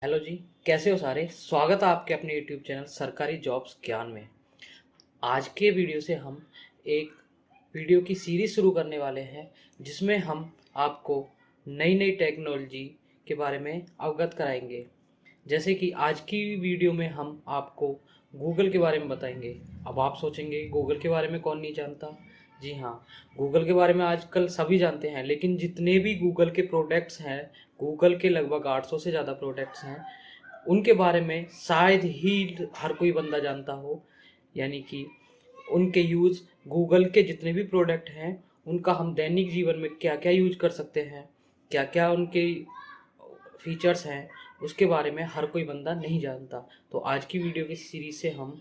Hello जी। कैसे हो सारे? स्वागत है आपके अपने यूट्यूब चैनल सरकारी जॉब्स ज्ञान में। आज के वीडियो से हम एक वीडियो की सीरीज शुरू करने वाले हैं जिसमें हम आपको नई नई टेक्नोलॉजी के बारे में अवगत कराएंगे। जैसे कि आज की वीडियो में हम आपको गूगल के बारे में बताएंगे। अब आप सोचेंगे गूगल के बारे में कौन नहीं जानता। जी हाँ, गूगल के बारे में आजकल सभी जानते हैं, लेकिन जितने भी गूगल के प्रोडक्ट्स हैं, गूगल के लगभग 800 से ज़्यादा प्रोडक्ट्स हैं, उनके बारे में शायद ही हर कोई बंदा जानता हो। यानी कि उनके यूज़, गूगल के जितने भी प्रोडक्ट हैं उनका हम दैनिक जीवन में क्या क्या यूज कर सकते हैं, क्या क्या उनके फीचर्स हैं, उसके बारे में हर कोई बंदा नहीं जानता। तो आज की वीडियो की सीरीज से हम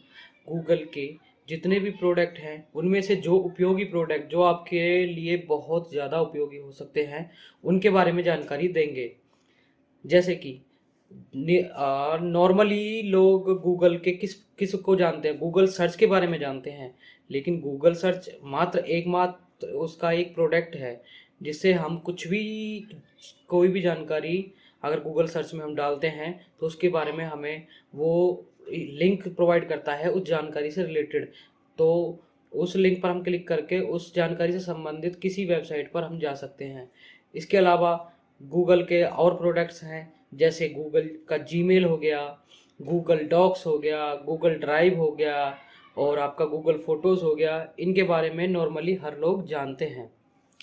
गूगल के जितने भी प्रोडक्ट हैं उनमें से जो उपयोगी प्रोडक्ट जो आपके लिए बहुत ज़्यादा उपयोगी हो सकते हैं उनके बारे में जानकारी देंगे। जैसे कि नॉर्मली लोग गूगल के किस किस को जानते हैं, गूगल सर्च के बारे में जानते हैं, लेकिन गूगल सर्च मात्र एकमात्र उसका एक प्रोडक्ट है जिससे हम कुछ भी, कोई भी जानकारी अगर गूगल सर्च में हम डालते हैं तो उसके बारे में हमें वो लिंक प्रोवाइड करता है उस जानकारी से रिलेटेड। तो उस लिंक पर हम क्लिक करके उस जानकारी से संबंधित किसी वेबसाइट पर हम जा सकते हैं। इसके अलावा गूगल के और प्रोडक्ट्स हैं, जैसे गूगल का जीमेल हो गया, गूगल डॉक्स हो गया, गूगल ड्राइव हो गया और आपका गूगल फोटोज़ हो गया। इनके बारे में नॉर्मली हर लोग जानते हैं,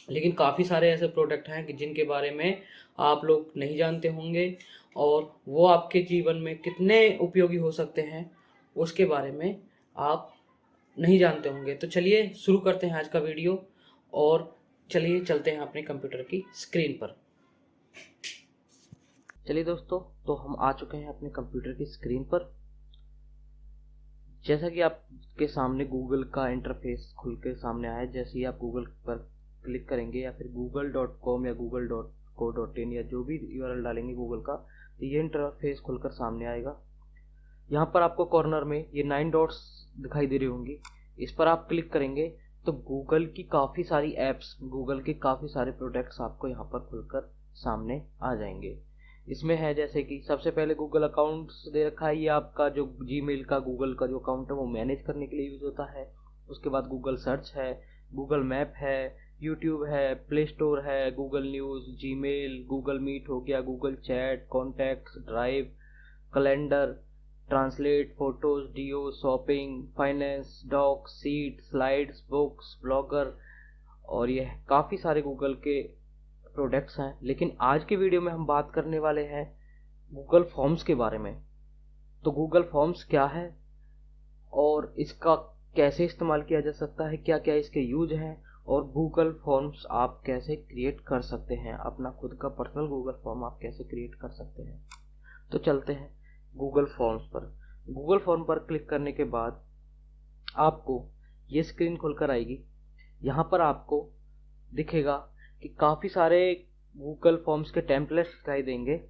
लेकिन काफ़ी सारे ऐसे प्रोडक्ट हैं कि जिनके बारे में आप लोग नहीं जानते होंगे और वो आपके जीवन में कितने उपयोगी हो सकते हैं उसके बारे में आप नहीं जानते होंगे। तो चलिए शुरू करते हैं आज का वीडियो और चलिए चलते हैं अपने कंप्यूटर की स्क्रीन पर। चलिए दोस्तों, तो हम आ चुके हैं अपने कंप्यूटर की स्क्रीन पर। जैसा कि आपके सामने गूगल का इंटरफेस खुल के सामने आया है, जैसे ही आप गूगल पर क्लिक करेंगे या फिर google.com या google.co.in या जो भी यूआरएल डालेंगे गूगल का, तो ये इंटरफेस खुलकर सामने आएगा। यहाँ पर आपको कॉर्नर में ये 9 डॉट्स दिखाई दे रही होंगी, इस पर आप क्लिक करेंगे तो गूगल की काफ़ी सारी ऐप्स, गूगल के काफ़ी सारे प्रोडक्ट्स आपको यहाँ पर खुलकर सामने आ जाएंगे। इसमें है जैसे कि सबसे पहले गूगल अकाउंट्स दे रखा है, ये आपका जो जीमेल का गूगल का जो अकाउंट है वो मैनेज करने के लिए यूज़ होता है। उसके बाद गूगल सर्च है, गूगल मैप है, यूट्यूब है, प्ले स्टोर है, Google news, Gmail, Google Meet हो गया, Google chat, contacts, drive, calendar, translate, photos, Duo, shopping, finance, doc, sheet, slides, books, Blogger, और ये काफ़ी सारे गूगल के प्रोडक्ट्स हैं। लेकिन आज के वीडियो में हम बात करने वाले हैं गूगल फॉर्म्स के बारे में। तो गूगल फॉर्म्स क्या है और इसका कैसे इस्तेमाल किया जा सकता है, क्या क्या इसके यूज हैं, और गूगल फॉर्म्स आप कैसे क्रिएट कर सकते हैं, अपना खुद का पर्सनल गूगल फॉर्म आप कैसे क्रिएट कर सकते हैं। तो चलते हैं गूगल फॉर्म्स पर। गूगल फॉर्म पर क्लिक करने के बाद आपको ये स्क्रीन खुलकर आएगी। यहाँ पर आपको दिखेगा कि काफ़ी सारे गूगल फॉर्म्स के टेम्पलेट्स दिखाई देंगे।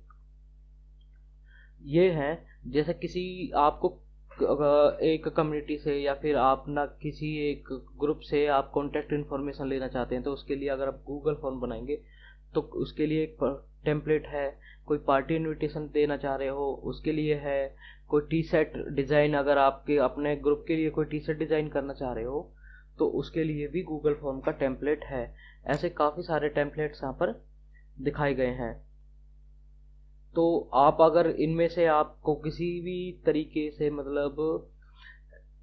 ये हैं जैसे किसी आपको एक कम्युनिटी से या फिर आप ना किसी एक ग्रुप से आप कॉन्टैक्ट इन्फॉर्मेशन लेना चाहते हैं, तो उसके लिए अगर आप गूगल फॉर्म बनाएंगे तो उसके लिए एक टेम्पलेट है। कोई पार्टी इनविटेशन देना चाह रहे हो उसके लिए है। कोई टी शर्ट डिज़ाइन, अगर आपके अपने ग्रुप के लिए कोई टी शर्ट डिज़ाइन करना चाह रहे हो तो उसके लिए भी गूगल फॉर्म का टेम्पलेट है। ऐसे काफ़ी सारे टेम्पलेट्स यहाँ पर दिखाए गए हैं। तो आप अगर इनमें से आपको किसी भी तरीके से, मतलब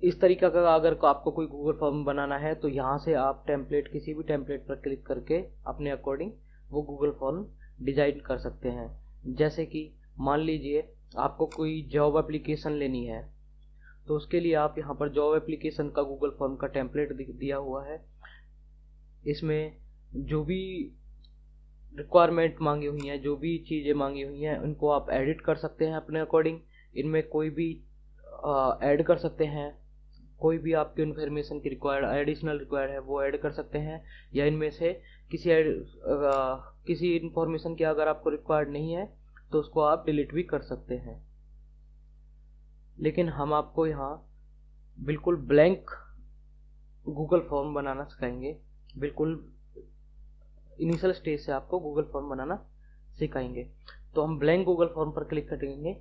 इस तरीका का अगर आपको कोई गूगल फॉर्म बनाना है तो यहाँ से आप टेम्पलेट, किसी भी टेम्पलेट पर क्लिक करके अपने अकॉर्डिंग वो गूगल फॉर्म डिजाइन कर सकते हैं। जैसे कि मान लीजिए आपको कोई जॉब एप्लीकेशन लेनी है, तो उसके लिए आप यहाँ पर जॉब एप्लीकेशन का गूगल फॉर्म का टेम्पलेट दिया हुआ है। इसमें जो भी रिक्वायरमेंट मांगी हुई हैं, जो भी चीज़ें मांगी हुई हैं, उनको आप एडिट कर सकते हैं अपने अकॉर्डिंग। इनमें कोई भी ऐड कर सकते हैं, कोई भी आपकी इन्फॉर्मेशन की एडिशनल रिक्वायर्ड है वो ऐड कर सकते हैं, या इनमें से किसी इन्फॉर्मेशन की अगर आपको रिक्वायर्ड नहीं है तो उसको आप डिलीट भी कर सकते हैं। लेकिन हम आपको यहाँ बिल्कुल ब्लैंक गूगल फॉर्म बनाना सिखाएंगे। बिल्कुल इनिशियल स्टेज से आपको गूगल फॉर्म बनाना सिखाएंगे। तो हम ब्लैंक गूगल फॉर्म पर क्लिक करेंगे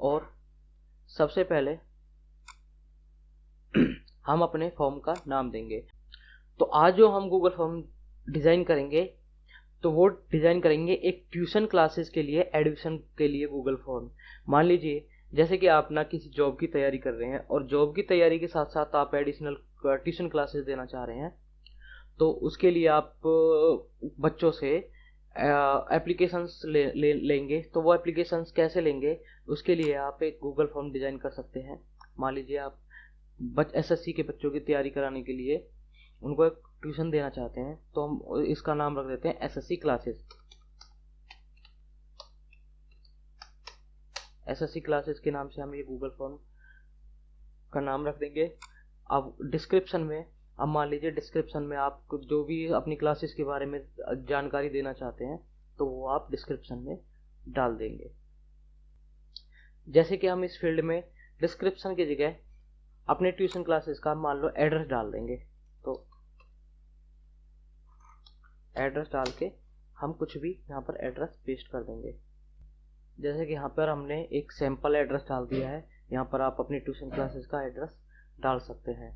और सबसे पहले हम अपने फॉर्म का नाम देंगे। तो आज जो हम गूगल फॉर्म डिज़ाइन करेंगे तो वो डिज़ाइन करेंगे एक ट्यूशन क्लासेस के लिए, एडमिशन के लिए गूगल फॉर्म। मान लीजिए जैसे कि आप ना किसी जॉब की तैयारी कर रहे हैं और जॉब की तैयारी के साथ साथ आप एडिशनल ट्यूशन क्लासेस देना चाह रहे हैं, तो उसके लिए आप बच्चों से एप्लीकेशंस लेंगे। तो वो एप्लीकेशंस कैसे लेंगे, उसके लिए आप एक गूगल फॉर्म डिज़ाइन कर सकते हैं। मान लीजिए आप एसएससी के बच्चों की तैयारी कराने के लिए उनको एक ट्यूशन देना चाहते हैं, तो हम इसका नाम रख देते हैं एसएससी क्लासेस। एसएससी क्लासेस के नाम से हम ये गूगल फॉर्म का नाम रख देंगे। अब डिस्क्रिप्शन में, अब मान लीजिए डिस्क्रिप्शन में आप जो भी अपनी क्लासेस के बारे में जानकारी देना चाहते हैं तो वो आप डिस्क्रिप्शन में डाल देंगे। जैसे कि हम इस फील्ड में डिस्क्रिप्शन की जगह अपने ट्यूशन क्लासेस का मान लो एड्रेस डाल देंगे। तो एड्रेस डाल के हम कुछ भी यहाँ पर एड्रेस पेस्ट कर देंगे। जैसे कि यहाँ पर हमने एक सैम्पल एड्रेस डाल दिया है, यहाँ पर आप अपनी ट्यूशन क्लासेस का एड्रेस डाल सकते हैं।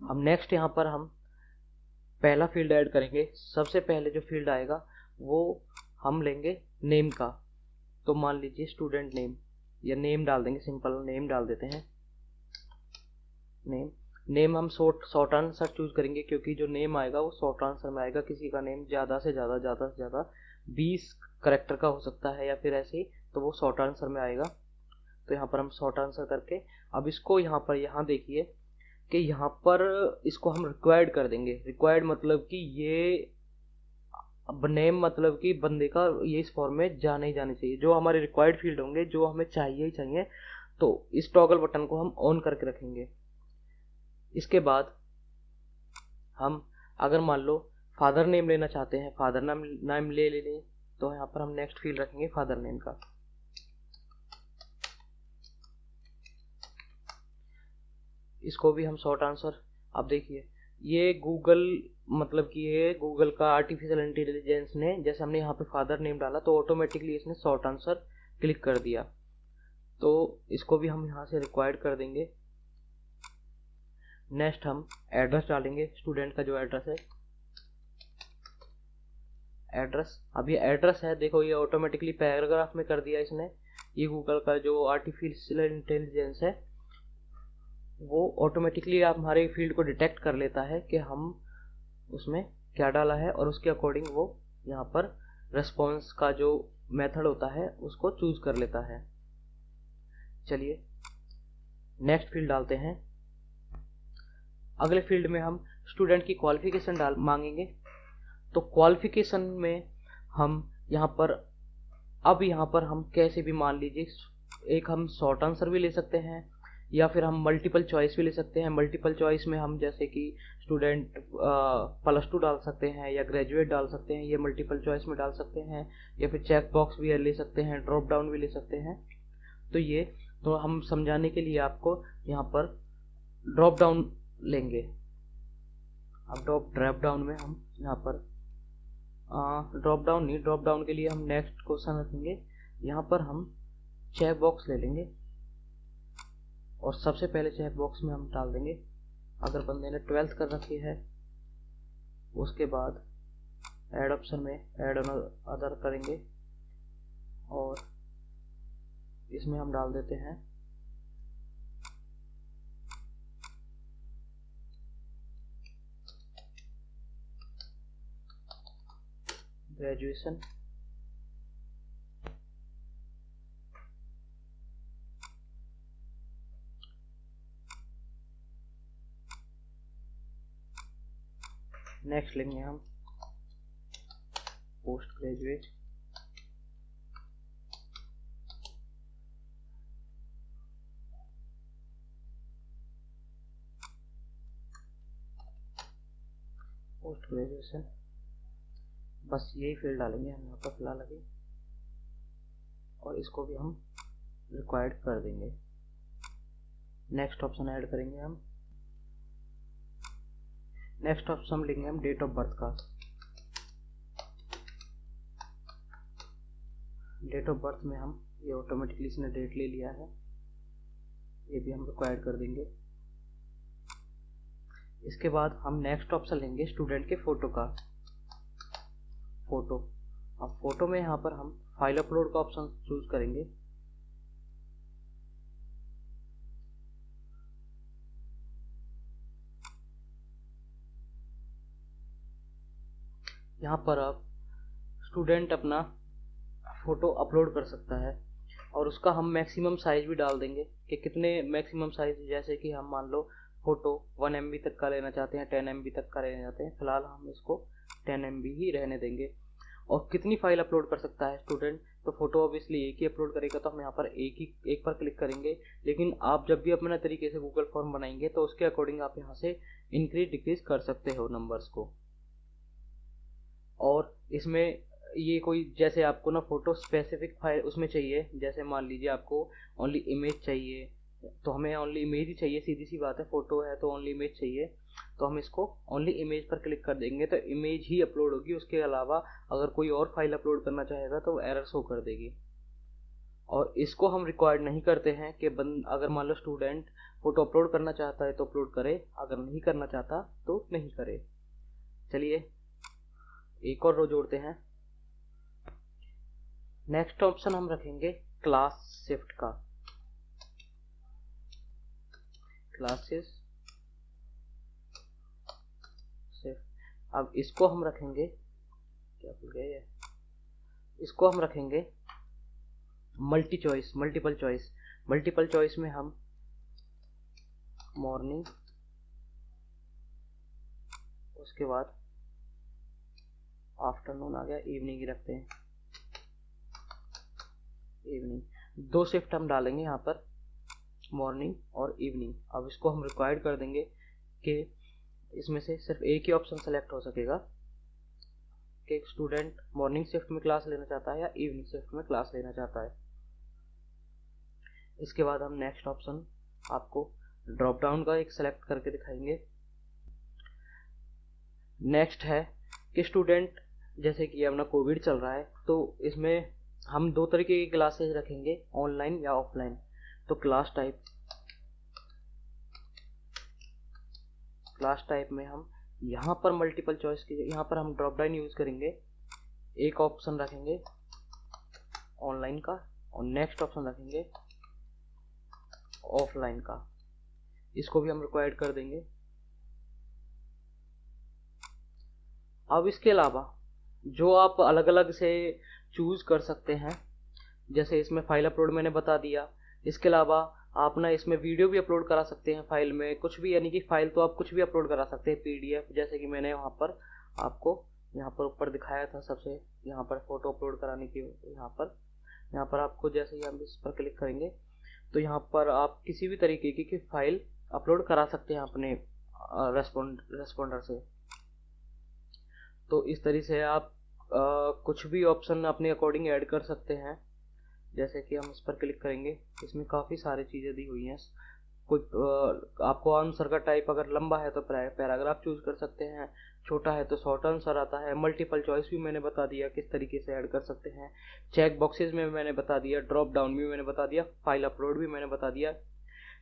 हम नेक्स्ट यहाँ पर हम पहला फील्ड ऐड करेंगे। सबसे पहले जो फील्ड आएगा वो हम लेंगे नेम का। तो मान लीजिए स्टूडेंट नेम या नेम डाल देंगे, सिंपल नेम डाल देते हैं। नेम हम शॉर्ट आंसर चूज करेंगे क्योंकि जो नेम आएगा वो शॉर्ट आंसर में आएगा। किसी का नेम ज़्यादा से ज़्यादा 20 करैक्टर का हो सकता है या फिर ऐसे ही, तो वो शॉर्ट आंसर में आएगा। तो यहाँ पर हम शॉर्ट आंसर करके अब इसको यहाँ देखिए कि यहाँ पर इसको हम रिक्वायर्ड कर देंगे। रिक्वायर्ड मतलब कि ये नेम मतलब कि बंदे का ये इस फॉर्म में जाने ही जाने चाहिए। जो हमारे रिक्वायर्ड फील्ड होंगे, जो हमें चाहिए ही चाहिए, तो इस टॉगल बटन को हम ऑन करके रखेंगे। इसके बाद हम अगर मान लो फादर नेम लेना चाहते हैं, फादर नाम ले लें, तो यहाँ पर हम नेक्स्ट फील्ड रखेंगे फादर नेम का। इसको भी हम शॉर्ट आंसर, अब देखिए ये गूगल मतलब कि ये गूगल का आर्टिफिशियल इंटेलिजेंस ने, जैसे हमने यहाँ पे फादर नेम डाला तो ऑटोमेटिकली इसने शॉर्ट आंसर क्लिक कर दिया। तो इसको भी हम यहाँ से रिक्वायर्ड कर देंगे। नेक्स्ट हम एड्रेस डालेंगे, स्टूडेंट का जो एड्रेस है, एड्रेस। अब ये एड्रेस है, देखो ये ऑटोमेटिकली पैराग्राफ में कर दिया इसने। ये गूगल का जो आर्टिफिशियल इंटेलिजेंस है वो ऑटोमेटिकली आप हमारे फील्ड को डिटेक्ट कर लेता है कि हम उसमें क्या डाला है और उसके अकॉर्डिंग वो यहाँ पर रेस्पॉन्स का जो मेथड होता है उसको चूज कर लेता है। चलिए नेक्स्ट फील्ड डालते हैं। अगले फील्ड में हम स्टूडेंट की क्वालिफिकेशन मांगेंगे। तो क्वालिफिकेशन में हम यहाँ पर हम कैसे भी, मान लीजिए एक हम शॉर्ट आंसर भी ले सकते हैं या फिर हम मल्टीपल चॉइस भी ले सकते हैं। मल्टीपल चॉइस में हम जैसे कि स्टूडेंट +2 डाल सकते हैं या ग्रेजुएट डाल सकते हैं, ये मल्टीपल चॉइस में डाल सकते हैं। या फिर चेक बॉक्स भी ले सकते हैं, ड्रॉप डाउन भी ले सकते हैं। तो हम समझाने के लिए आपको यहाँ पर ड्रॉप डाउन लेंगे। अब ड्रॉप डाउन में हम यहाँ पर ड्रॉप डाउन के लिए हम नेक्स्ट क्वेश्चन रखेंगे। यहाँ पर हम चेक बॉक्स ले लेंगे और सबसे पहले चेक बॉक्स में हम डाल देंगे अगर बंदे ने 12th कर रखी है। उसके बाद ऐड ऑप्शन में ऐड अदर करेंगे और इसमें हम डाल देते हैं ग्रेजुएशन। नेक्स्ट लेंगे हम पोस्ट ग्रेजुएट। पोस्ट ग्रेजुएशन, बस यही फील्ड डालेंगे हम यहाँ पर फिलहाल अभी, और इसको भी हम रिक्वायर्ड कर देंगे। नेक्स्ट ऑप्शन ऐड करेंगे हम। नेक्स्ट ऑप्शन लेंगे हम डेट ऑफ बर्थ का। डेट ऑफ बर्थ में हम ये ऑटोमेटिकली इसने डेट ले लिया है, ये भी हम रिक्वायर्ड कर देंगे। इसके बाद हम नेक्स्ट ऑप्शन लेंगे स्टूडेंट के फोटो का। फोटो, अब फोटो में यहाँ पर हम फाइल अपलोड का ऑप्शन चूज करेंगे। यहाँ पर आप स्टूडेंट अपना फोटो अपलोड कर सकता है और उसका हम मैक्सिमम साइज भी डाल देंगे कि कितने मैक्सिमम साइज, जैसे कि हम मान लो फोटो 1 MB तक का लेना चाहते हैं, 10 MB तक का लेना चाहते हैं, फिलहाल हम इसको 10 MB ही रहने देंगे। और कितनी फाइल अपलोड कर सकता है स्टूडेंट, तो फोटो ऑब्वियसली एक ही अपलोड करेगा, तो हम यहाँ पर एक पर क्लिक करेंगे। लेकिन आप जब भी अपने तरीके से गूगल फॉर्म बनाएंगे तो उसके अकॉर्डिंग आप यहाँ से इंक्रीज डिक्रीज कर सकते हो नंबर्स को। और इसमें ये कोई जैसे आपको ना फोटो स्पेसिफिक फाइल उसमें चाहिए, जैसे मान लीजिए आपको ओनली इमेज चाहिए, तो हमें ओनली इमेज ही चाहिए, सीधी सी बात है, फोटो है तो ओनली इमेज चाहिए, तो हम इसको ओनली इमेज पर क्लिक कर देंगे तो इमेज ही अपलोड होगी। उसके अलावा अगर कोई और फाइल अपलोड करना चाहेगा तो एरर शो कर देगी। और इसको हम रिक्वायर्ड नहीं करते हैं कि अगर मान लो स्टूडेंट फोटो अपलोड करना चाहता है तो अपलोड करे, अगर नहीं करना चाहता तो नहीं करे। चलिए एक और रो जोड़ते हैं। नेक्स्ट ऑप्शन हम रखेंगे क्लास शिफ्ट का। क्लासेस शिफ्ट, अब इसको हम रखेंगे, क्या भूल गए, इसको हम रखेंगे मल्टीपल चॉइस में हम मॉर्निंग, उसके बाद आफ्टरनून आ गया, इवनिंग ही रखते हैं, इवनिंग। 2 शिफ्ट हम डालेंगे यहाँ पर, मॉर्निंग और इवनिंग। अब इसको हम रिक्वायर्ड कर देंगे कि इसमें से सिर्फ एक ही ऑप्शन सेलेक्ट हो सकेगा कि स्टूडेंट मॉर्निंग शिफ्ट में क्लास लेना चाहता है या इवनिंग शिफ्ट में क्लास लेना चाहता है। इसके बाद हम नेक्स्ट ऑप्शन आपको ड्रॉप डाउन का एक सेलेक्ट करके दिखाएंगे। नेक्स्ट है कि स्टूडेंट, जैसे कि अपना कोविड चल रहा है तो इसमें हम 2 तरीके की क्लासेज रखेंगे, ऑनलाइन या ऑफलाइन। तो क्लास टाइप में हम यहाँ पर मल्टीपल चॉइस की, यहाँ पर हम ड्रॉप डाउन यूज करेंगे, एक ऑप्शन रखेंगे ऑनलाइन का और नेक्स्ट ऑप्शन रखेंगे ऑफलाइन का। इसको भी हम रिक्वायर्ड कर देंगे। अब इसके अलावा जो आप अलग अलग से चूज कर सकते हैं, जैसे इसमें फाइल अपलोड मैंने बता दिया, इसके अलावा आप ना इसमें वीडियो भी अपलोड करा सकते हैं, फाइल में कुछ भी, यानी कि फाइल तो आप कुछ भी अपलोड करा सकते हैं, PDF, जैसे कि मैंने वहाँ पर आपको यहाँ पर ऊपर दिखाया था सबसे, यहाँ पर फोटो अपलोड कराने की, यहाँ पर आपको जैसे ही हम इस पर क्लिक करेंगे तो यहाँ पर आप किसी भी तरीके की फाइल अपलोड करा सकते हैं अपने रेस्पॉन्डर से। तो इस तरीके से आप कुछ भी ऑप्शन अपने अकॉर्डिंग ऐड कर सकते हैं। जैसे कि हम इस पर क्लिक करेंगे, इसमें काफ़ी सारी चीज़ें दी हुई हैं। कोई आपको आंसर का टाइप अगर लंबा है तो पैराग्राफ चूज कर सकते हैं, छोटा है तो शॉर्ट आंसर आता है। मल्टीपल चॉइस भी मैंने बता दिया किस तरीके से ऐड कर सकते हैं, चेक बॉक्सेस में मैंने बता दिया, ड्रॉप डाउन भी मैंने बता दिया, फाइल अपलोड भी मैंने बता दिया।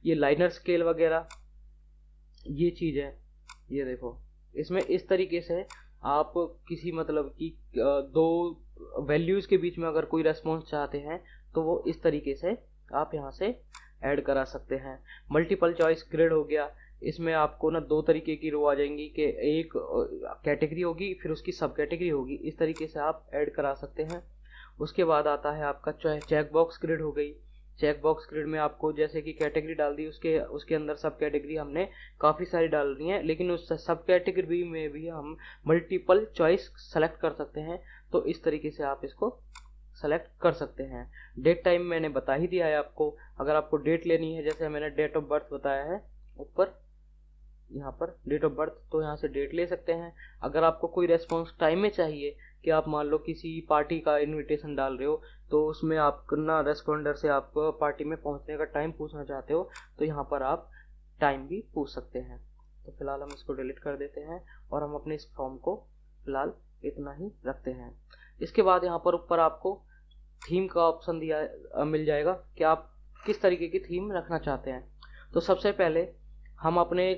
ये लाइनर स्केल वगैरह ये चीज़ है, ये देखो, इसमें इस तरीके से आप किसी मतलब कि 2 वैल्यूज़ के बीच में अगर कोई रेस्पॉन्स चाहते हैं तो वो इस तरीके से आप यहाँ से ऐड करा सकते हैं। मल्टीपल चॉइस ग्रिड हो गया, इसमें आपको ना 2 तरीके की रो आ जाएंगी कि एक कैटेगरी होगी फिर उसकी सब कैटेगरी होगी, इस तरीके से आप ऐड करा सकते हैं। उसके बाद आता है आपका चेक बॉक्स ग्रिड हो गई। चेक बॉक्स ग्रिड में आपको जैसे कि कैटेगरी डाल दी, उसके अंदर सब कैटेगरी हमने काफ़ी सारी डाल रही हैं, लेकिन उस सब कैटेगरी में भी हम मल्टीपल चॉइस सेलेक्ट कर सकते हैं। तो इस तरीके से आप इसको सेलेक्ट कर सकते हैं। डेट टाइम मैंने बता ही दिया है आपको, अगर आपको डेट लेनी है, जैसे मैंने डेट ऑफ बर्थ बताया है ऊपर, यहाँ पर डेट ऑफ बर्थ, तो यहाँ से डेट ले सकते हैं। अगर आपको कोई रेस्पॉन्स टाइम में चाहिए कि आप मान लो किसी पार्टी का इनविटेशन डाल रहे हो तो उसमें आप ना रेस्पॉन्डर से आप पार्टी में पहुँचने का टाइम पूछना चाहते हो तो यहाँ पर आप टाइम भी पूछ सकते हैं। तो फिलहाल हम इसको डिलीट कर देते हैं और हम अपने इस फॉर्म को फिलहाल इतना ही रखते हैं। इसके बाद यहाँ पर ऊपर आपको थीम का ऑप्शन मिल जाएगा कि आप किस तरीके की थीम रखना चाहते हैं। तो सबसे पहले हम अपने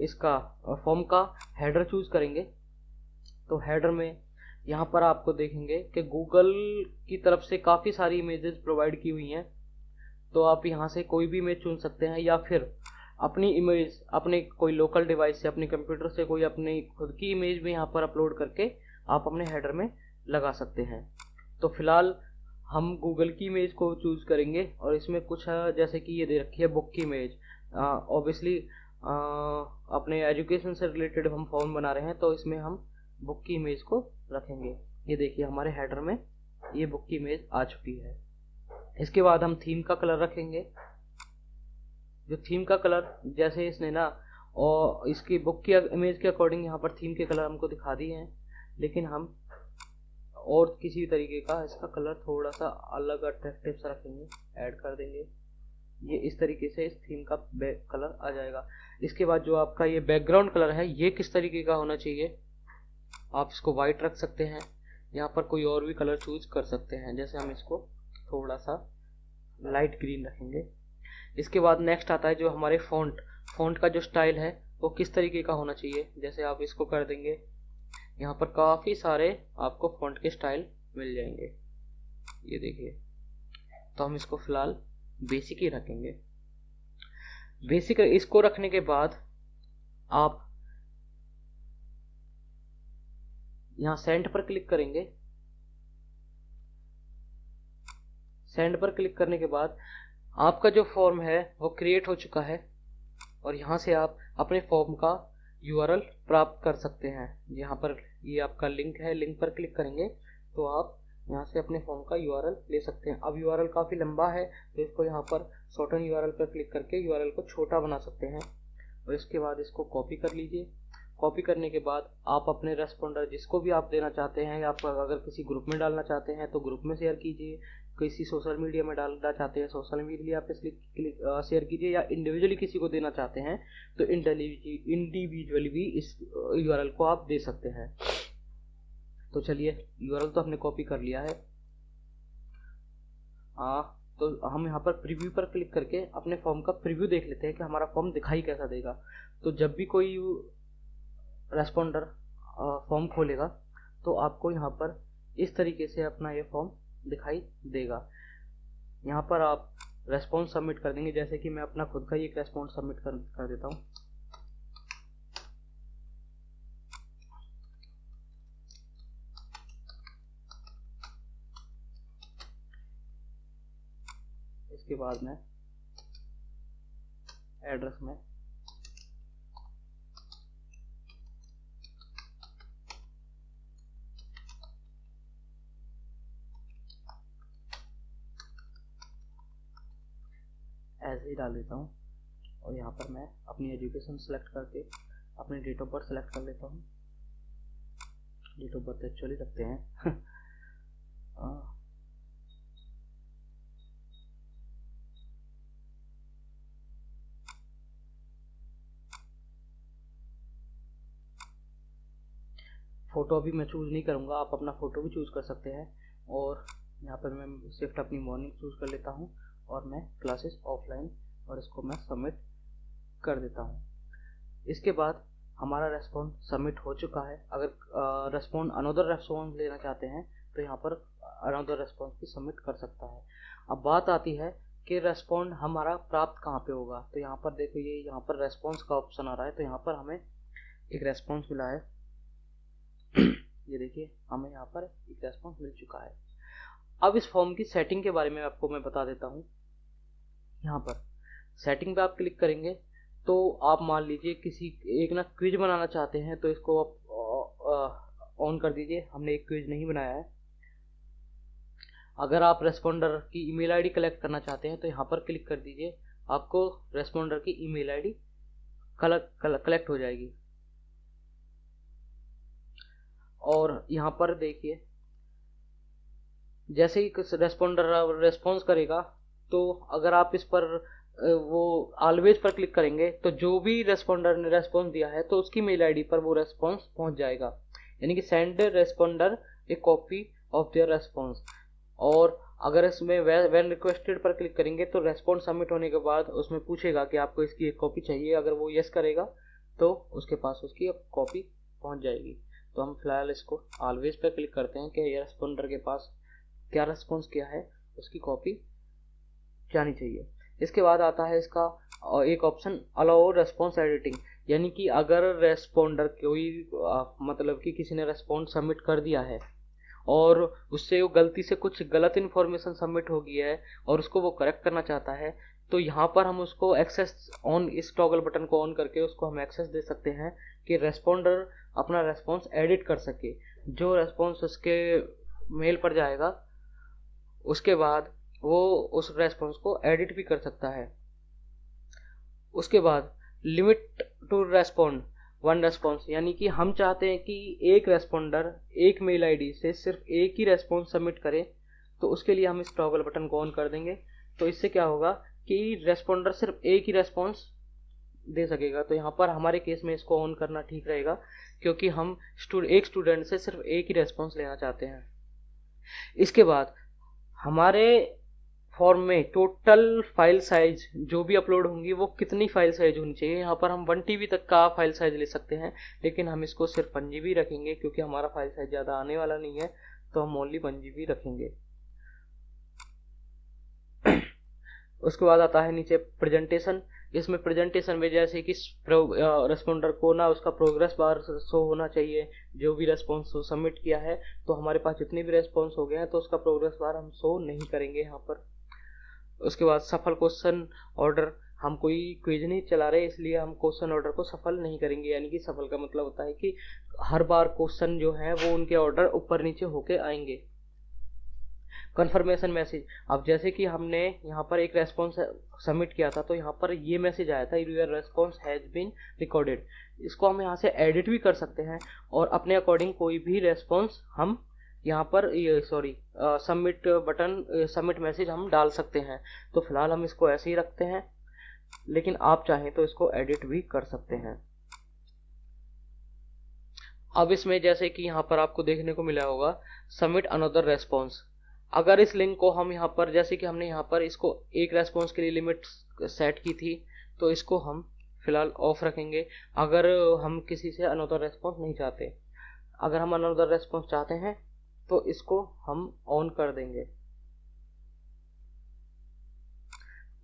इसका फॉर्म का हेडर चूज करेंगे। तो हेडर में यहाँ पर आपको देखेंगे कि गूगल की तरफ से काफ़ी सारी इमेजेस प्रोवाइड की हुई हैं, तो आप यहाँ से कोई भी इमेज चुन सकते हैं, या फिर अपनी इमेज अपने कोई लोकल डिवाइस से, अपने कंप्यूटर से कोई अपनी खुद की इमेज भी यहाँ पर अपलोड करके आप अपने हेडर में लगा सकते हैं। तो फिलहाल हम गूगल की इमेज को चूज करेंगे, और इसमें कुछ जैसे कि ये दे रखी है बुक की इमेज। ऑब्वियसली अपने एजुकेशन से रिलेटेड हम फॉर्म बना रहे हैं, तो इसमें हम बुक की इमेज को रखेंगे। ये देखिए हमारे हेडर में ये बुक की इमेज आ चुकी है। इसके बाद हम थीम का कलर रखेंगे। जो थीम का कलर, जैसे इसने ना और इसकी बुक की इमेज के अकॉर्डिंग यहाँ पर थीम के कलर हमको दिखा दिए हैं, लेकिन हम और किसी तरीके का इसका कलर थोड़ा सा अलग अट्रैक्टिव सा रखेंगे, ऐड कर देंगे। ये इस तरीके से इस थीम का कलर आ जाएगा। इसके बाद जो आपका ये बैकग्राउंड कलर है, ये किस तरीके का होना चाहिए, आप इसको वाइट रख सकते हैं, यहाँ पर कोई और भी कलर चूज कर सकते हैं। जैसे हम इसको थोड़ा सा लाइट ग्रीन रखेंगे। इसके बाद नेक्स्ट आता है जो हमारे फॉन्ट का जो स्टाइल है वो किस तरीके का होना चाहिए। जैसे आप इसको कर देंगे, यहाँ पर काफ़ी सारे आपको फॉन्ट के स्टाइल मिल जाएंगे, ये देखिए। तो हम इसको फिलहाल बेसिक ही रखेंगे। बेसिक इसको रखने के बाद आप यहाँ सेंड पर क्लिक करेंगे। सेंड पर क्लिक करने के बाद आपका जो फॉर्म है वो क्रिएट हो चुका है, और यहाँ से आप अपने फॉर्म का यूआरएल प्राप्त कर सकते हैं। यहाँ पर ये आपका लिंक है, लिंक पर क्लिक करेंगे तो आप यहाँ से अपने फॉर्म का यूआरएल ले सकते हैं। अब यूआरएल काफ़ी लंबा है, तो इसको यहाँ पर शॉर्टन यूआरएल पर क्लिक करके यूआरएल को छोटा बना सकते हैं, और इसके बाद इसको कॉपी कर लीजिए। कॉपी करने के बाद आप अपने रेस्पोंडर जिसको भी आप देना चाहते हैं, आप अगर किसी ग्रुप में डालना चाहते हैं तो ग्रुप में शेयर कीजिए, किसी सोशल मीडिया में डालना चाहते हैं सोशल मीडिया पे शेयर कीजिए, या इंडिविजुअली किसी को देना चाहते हैं तो इंडिविजुअली भी इस यूआरएल को आप दे सकते हैं। तो चलिए, यूआरएल तो हमने कॉपी कर लिया है। तो हम यहाँ पर प्रीव्यू पर क्लिक करके अपने फॉर्म का प्रीव्यू देख लेते हैं कि हमारा फॉर्म दिखाई कैसा देगा। तो जब भी कोई रेस्पोंडर फॉर्म खोलेगा तो आपको यहाँ पर इस तरीके से अपना ये फॉर्म दिखाई देगा। यहाँ पर आप रेस्पॉन्स सबमिट कर देंगे। जैसे कि मैं अपना खुद का ही एक रेस्पॉन्स सबमिट कर देता हूँ। इसके बाद में एड्रेस में ऐसे ही डाल देता हूँ, और यहाँ पर मैं अपनी एजुकेशन सेलेक्ट करके अपनी डेट ऑफ बर्थ सेलेक्ट कर लेता हूँ। डेट ऑफ बर्थ एक्चुअली रखते हैं फ़ोटो अभी मैं चूज़ नहीं करूँगा, आप अपना फ़ोटो भी चूज़ कर सकते हैं। और यहाँ पर मैं शिफ्ट अपनी मॉर्निंग चूज़ कर लेता हूँ, और मैं क्लासेस ऑफलाइन, और इसको मैं सबमिट कर देता हूँ। इसके बाद हमारा रेस्पॉन्स सबमिट हो चुका है। अगर अनदर रेस्पॉन्स लेना चाहते हैं तो यहाँ पर अनदर रेस्पॉन्स भी सबमिट कर सकता है। अब बात आती है कि रेस्पॉन्ड हमारा प्राप्त कहाँ पे होगा। तो यहाँ पर देखो, ये यहाँ पर रेस्पॉन्स का ऑप्शन आ रहा है, तो यहाँ पर हमें एक रेस्पॉन्स मिला है। ये देखिए, हमें यहाँ पर एक रेस्पॉन्स मिल चुका है। अब इस फॉर्म की सेटिंग के बारे में आपको मैं बता देता हूँ। यहाँ पर सेटिंग पे आप क्लिक करेंगे तो आप मान लीजिए किसी एक ना क्विज बनाना चाहते हैं, तो इसको आप ऑन कर दीजिए। हमने एक क्विज नहीं बनाया है। अगर आप रेस्पोंडर की ईमेल आईडी कलेक्ट करना चाहते हैं तो यहाँ पर क्लिक कर दीजिए, आपको रेस्पोंडर की ईमेल आईडी कलेक्ट हो जाएगी। और यहाँ पर देखिए, जैसे ही रेस्पोंडर रेस्पॉन्स करेगा तो अगर आप इस पर वो ऑलवेज पर क्लिक करेंगे तो जो भी रेस्पोंडर ने रेस्पॉन्स दिया है तो उसकी मेल आईडी पर वो रेस्पॉन्स पहुंच जाएगा। यानी कि send responder A copy of their response. और अगर इसमें वेन रिक्वेस्टेड पर क्लिक करेंगे तो रेस्पॉन्स सबमिट होने के बाद उसमें पूछेगा कि आपको इसकी एक कॉपी चाहिए। अगर वो यस करेगा तो उसके पास उसकी कॉपी पहुंच जाएगी। तो हम फिलहाल इसको ऑलवेज पर क्लिक करते हैं कि ये रेस्पॉन्डर के पास क्या रेस्पॉन्स किया है, उसकी कॉपी जानी चाहिए। इसके बाद आता है इसका एक ऑप्शन अलाउ रेस्पॉन्स एडिटिंग, यानी कि अगर रेस्पॉन्डर कोई मतलब कि किसी ने रेस्पॉन्स सबमिट कर दिया है और उससे वो गलती से कुछ गलत इन्फॉर्मेशन सबमिट हो गई है और उसको वो करेक्ट करना चाहता है, तो यहाँ पर हम उसको एक्सेस ऑन, इस टॉगल बटन को ऑन करके उसको हम एक्सेस दे सकते हैं कि रेस्पॉन्डर अपना रेस्पॉन्स एडिट कर सके। जो रेस्पॉन्स उसके मेल पर जाएगा उसके बाद वो उस रेस्पॉन्स को एडिट भी कर सकता है। उसके बाद limit to respond one response, यानी कि हम चाहते हैं कि एक रेस्पॉन्डर एक मेल आईडी से सिर्फ एक ही रेस्पॉन्स सबमिट करे, तो उसके लिए हम इस टॉगल बटन को ऑन कर देंगे। तो इससे क्या होगा कि रेस्पॉन्डर सिर्फ एक ही रेस्पॉन्स दे सकेगा। तो यहाँ पर हमारे केस में इसको ऑन करना ठीक रहेगा, क्योंकि हम एक स्टूडेंट से सिर्फ एक ही रेस्पॉन्स लेना चाहते हैं। इसके बाद हमारे फॉर्म में टोटल फाइल साइज जो भी अपलोड होंगी वो कितनी फाइल साइज होनी चाहिए। यहाँ पर हम 1 TB तक का फाइल साइज ले सकते हैं, लेकिन हम इसको सिर्फ 1 GB रखेंगे क्योंकि हमारा फाइल साइज ज़्यादा आने वाला नहीं है, तो हम ओनली 1 GB रखेंगे। उसके बाद आता है नीचे प्रेजेंटेशन। इसमें प्रेजेंटेशन में जैसे कि रेस्पॉन्डर को ना उसका प्रोग्रेस बार शो होना चाहिए, जो भी रेस्पॉन्स सबमिट किया है। तो हमारे पास जितने भी रेस्पॉन्स हो गए हैं तो उसका प्रोग्रेस बार हम शो नहीं करेंगे यहाँ पर। उसके बाद सफल क्वेश्चन ऑर्डर, हम कोई क्विज नहीं चला रहे इसलिए हम क्वेश्चन ऑर्डर को सफल नहीं करेंगे। यानी कि सफल का मतलब होता है कि हर बार क्वेश्चन जो है वो उनके ऑर्डर ऊपर नीचे होके आएंगे। कंफर्मेशन मैसेज, अब जैसे कि हमने यहाँ पर एक रेस्पॉन्स सबमिट किया था तो यहाँ पर ये मैसेज आया था your response has been recorded. इसको हम यहाँ से एडिट भी कर सकते हैं और अपने अकॉर्डिंग कोई भी रेस्पॉन्स हम यहाँ पर सबमिट बटन सबमिट मैसेज हम डाल सकते हैं। तो फिलहाल हम इसको ऐसे ही रखते हैं, लेकिन आप चाहें तो इसको एडिट भी कर सकते हैं। अब इसमें जैसे कि यहाँ पर आपको देखने को मिला होगा सबमिट अनदर रेस्पॉन्स। अगर इस लिंक को हम यहाँ पर, जैसे कि हमने यहाँ पर इसको एक रेस्पॉन्स के लिए लिमिट सेट की थी, तो इसको हम फिलहाल ऑफ रखेंगे। अगर हम किसी से अनदर रेस्पॉन्स नहीं चाहते, अगर हम अनदर रेस्पॉन्स चाहते हैं तो इसको हम ऑन कर देंगे।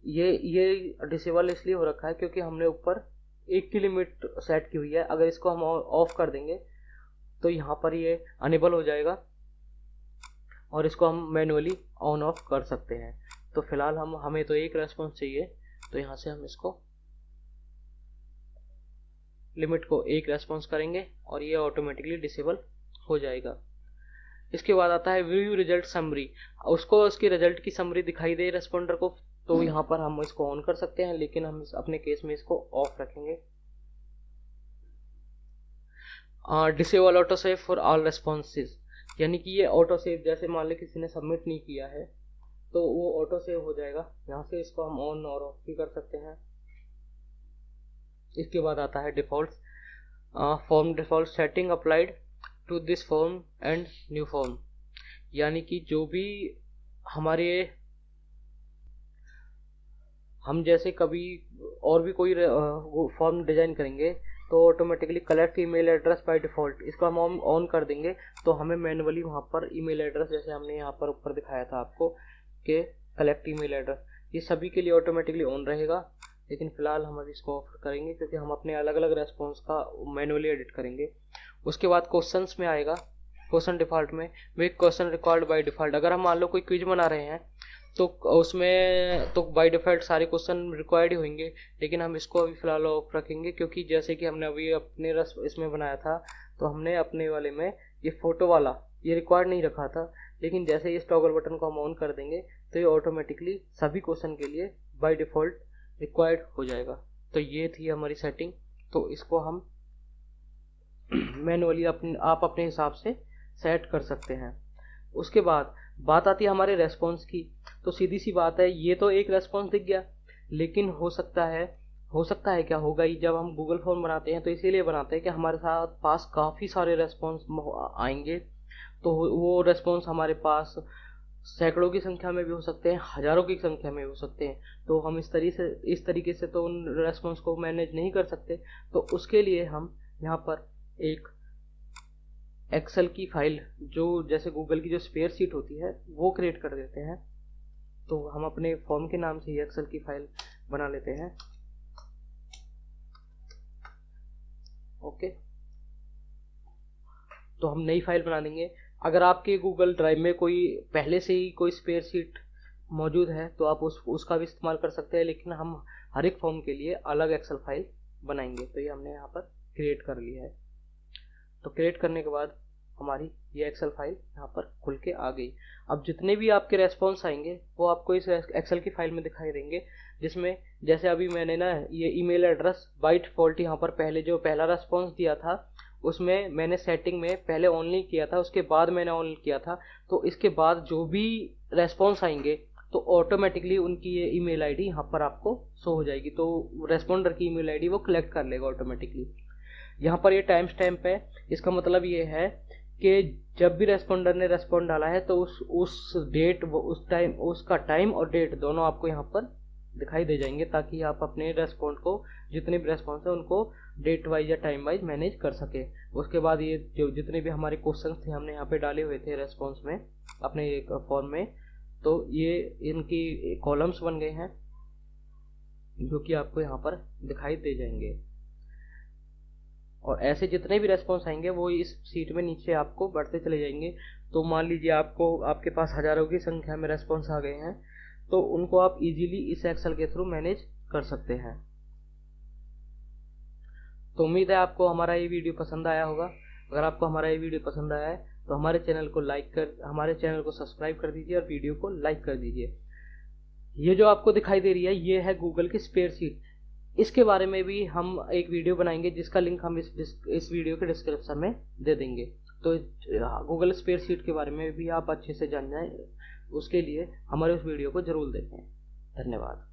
ये डिसेबल इसलिए हो रखा है क्योंकि हमने ऊपर एक की लिमिट सेट की हुई है। अगर इसको हम ऑफ कर देंगे तो यहाँ पर ये अनेबल हो जाएगा और इसको हम मैन्युअली ऑन ऑफ कर सकते हैं। तो फिलहाल हमें तो एक रेस्पॉन्स चाहिए, तो यहाँ से हम इसको लिमिट को एक रेस्पॉन्स करेंगे और ये ऑटोमेटिकली डिसेबल हो जाएगा। इसके बाद आता है व्यू रिजल्ट समरी, उसको उसकी रिजल्ट की समरी दिखाई दे रेस्पॉन्डर को, तो यहाँ पर हम इसको ऑन कर सकते हैं, लेकिन हम अपने केस में इसको ऑफ रखेंगे। Disable auto save for all responses, यानी कि ये ऑटो सेव, जैसे मान लो किसी ने सबमिट नहीं किया है तो वो ऑटो सेव हो जाएगा। यहाँ से इसको हम ऑन और ऑफ भी कर सकते हैं। इसके बाद आता है default form default setting applied to this form and new form, यानी कि जो भी हम जैसे कभी और भी कोई फॉर्म डिजाइन करेंगे तो automatically collect email address by default, इसको हम ऑन कर देंगे। तो हमें मैनुअली वहाँ पर ईमेल एड्रेस, जैसे हमने यहाँ पर ऊपर दिखाया था आपको कि कलेक्ट ईमेल एड्रेस, ये सभी के लिए ऑटोमेटिकली ऑन रहेगा। लेकिन फिलहाल हम अभी इसको ऑफ करेंगे क्योंकि हम अपने अलग अलग रेस्पॉन्स का मैनुअली एडिट करेंगे। उसके बाद क्वेश्चंस में आएगा, क्वेश्चन डिफॉल्ट में make question record by default. अगर हम मान लो कोई क्विज बना रहे हैं तो उसमें तो बाय डिफॉल्ट सारे क्वेश्चन रिक्वायर्ड ही होंगे, लेकिन हम इसको अभी फिलहाल ऑफ रखेंगे क्योंकि जैसे कि हमने अभी अपने इसमें बनाया था तो हमने अपने वाले में ये फोटो वाला ये रिक्वायर्ड नहीं रखा था, लेकिन जैसे इस टॉगल बटन को हम ऑन कर देंगे तो ये ऑटोमेटिकली सभी क्वेश्चन के लिए बाय डिफॉल्ट रिक्वायर्ड हो जाएगा। तो ये थी हमारी सेटिंग, तो इसको हम मैनुअली आप अपने हिसाब से सेट कर सकते हैं। उसके बाद बात आती है हमारे रेस्पॉन्स की। तो सीधी सी बात है, ये तो एक रेस्पॉन्स दिख गया, लेकिन हो सकता है क्या होगा ही, जब हम गूगल फॉर्म बनाते हैं तो इसीलिए बनाते हैं कि हमारे पास काफ़ी सारे रेस्पॉन्स आएंगे, तो वो रेस्पॉन्स हमारे पास सैकड़ों की संख्या में भी हो सकते हैं, हजारों की संख्या में भी हो सकते हैं। तो हम इस तरीके से तो उन रेस्पॉन्स को मैनेज नहीं कर सकते। तो उसके लिए हम यहाँ पर एक एक्सेल की फाइल, जो जैसे गूगल की जो स्प्रेड शीट होती है, वो क्रिएट कर देते हैं। तो हम अपने फॉर्म के नाम से ही एक्सेल की फाइल बना लेते हैं। ओके, तो हम नई फाइल बना देंगे। अगर आपके गूगल ड्राइव में कोई पहले से ही कोई स्प्रेड शीट मौजूद है तो आप उसका भी इस्तेमाल कर सकते हैं, लेकिन हम हर एक फॉर्म के लिए अलग एक्सेल फाइल बनाएंगे। तो ये हमने यहाँ पर क्रिएट कर लिया है। तो क्रिएट करने के बाद हमारी ये एक्सेल फाइल यहाँ पर खुल के आ गई। अब जितने भी आपके रेस्पॉन्स आएंगे वो आपको इस एक्सेल की फाइल में दिखाई देंगे, जिसमें जैसे अभी मैंने ना ये ईमेल एड्रेस बाय डिफॉल्ट यहाँ पर पहले जो पहला रेस्पॉन्स दिया था उसमें मैंने सेटिंग में पहले ऑन नहीं किया था, उसके बाद मैंने ऑन किया था। तो इसके बाद जो भी रेस्पॉन्स आएंगे तो ऑटोमेटिकली उनकी ये ईमेल आईडी यहाँ पर आपको शो हो जाएगी। तो रेस्पॉन्डर की ईमेल आईडी वो कलेक्ट कर लेगा ऑटोमेटिकली। यहाँ पर ये टाइम स्टैम्प है, इसका मतलब ये है कि जब भी रेस्पॉन्डर ने रेस्पॉन्ड डाला है तो उस डेट, उस टाइम, उसका टाइम और डेट दोनों आपको यहाँ पर दिखाई दे जाएंगे, ताकि आप अपने रेस्पॉन्ड को, जितने भी रेस्पॉन्स है उनको डेट वाइज या टाइम वाइज मैनेज कर सके। उसके बाद ये जो जितने भी हमारे क्वेश्चन थे हमने यहाँ पे डाले हुए थे रेस्पॉन्स में अपने एक फॉर्म में, तो ये इनकी कॉलम्स बन गए हैं जो कि आपको यहाँ पर दिखाई दे जाएंगे। और ऐसे जितने भी रेस्पॉन्स आएंगे वो इस सीट में नीचे आपको बढ़ते चले जाएंगे। तो मान लीजिए आपके पास हजारों की संख्या में रेस्पॉन्स आ गए हैं, तो उनको आप इजीली इस एक्सेल के थ्रू मैनेज कर सकते हैं। तो उम्मीद है आपको हमारा ये वीडियो पसंद आया होगा। अगर आपको हमारा ये वीडियो पसंद आया है तो हमारे चैनल को सब्सक्राइब कर दीजिए और वीडियो को लाइक कर दीजिए। ये जो आपको दिखाई दे रही है ये है गूगल की स्प्रेड शीट। इसके बारे में भी हम एक वीडियो बनाएंगे जिसका लिंक हम इस वीडियो के डिस्क्रिप्शन में दे देंगे। तो गूगल स्प्रेड शीट के बारे में भी आप अच्छे से जान जाएं, उसके लिए हमारे उस वीडियो को जरूर देखें। धन्यवाद।